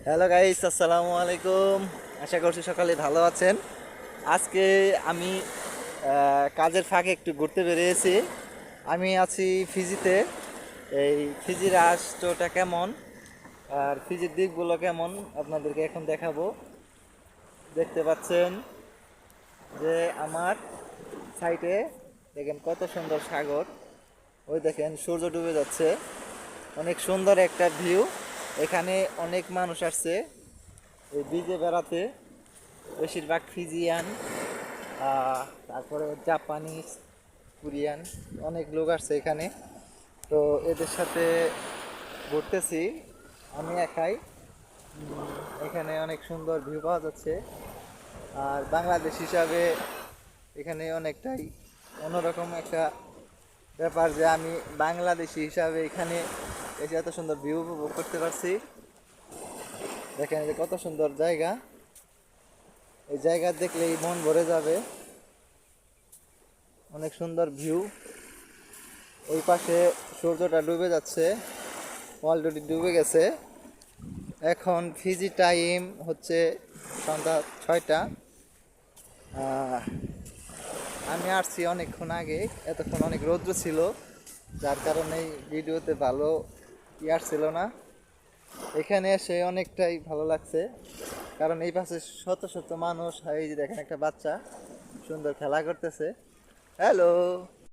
Hello guys, আসসালামু আলাইকুম। আশা করছি সকালে ভালো আছেন। আজকে আমি কাজের ফাঁকে একটু ঘুরতে বেরিয়েছি। আমি আছি ফিজিতে। এই ফিজির রাষ্ট্রটা কেমন আর ফিজির দ্বীপগুলো কেমন আপনাদেরকে এখন দেখাবো। দেখতে পাচ্ছেন যে আমার সাইডে দেখেন কত সুন্দর সাগর। ওই দেখেন সূর্য ডুবে যাচ্ছে, অনেক সুন্দর একটা ভিউ। এখানে অনেক মানুষ আসছে এই ব্রিজে বেড়াতে, বেশিরভাগ ফিজিয়ান, তারপরে জাপানিজ, কোরিয়ান, অনেক লোক আসছে এখানে। তো এদের সাথে ঘুরতেছি আমি একাই। এখানে অনেক সুন্দর ভিউ পাওয়া যাচ্ছে। আর বাংলাদেশ হিসাবে এখানে অনেকটাই অন্যরকম একটা ব্যাপার যে আমি বাংলাদেশি হিসাবে এখানে এসে এত সুন্দর ভিউ উপভোগ করতে পারছি। দেখেন যে কত সুন্দর জায়গা, এই জায়গা দেখলেই মন ভরে যাবে। অনেক সুন্দর ভিউ। ওই পাশে সূর্যটা ডুবে যাচ্ছে, অলরেডি ডুবে গেছে। এখন ফিজি টাইম হচ্ছে সন্ধ্যা 6টা। আমি আসছি অনেকক্ষণ আগে, এতক্ষণ অনেক রৌদ্র ছিল, যার কারণে ভিডিওতে ভালো আসছিল না। এখানে এসে অনেকটাই ভালো লাগছে, কারণ এই পাশে শত শত মানুষ। এই যে দেখেন একটা বাচ্চা সুন্দর খেলা করতেছে। হ্যালো।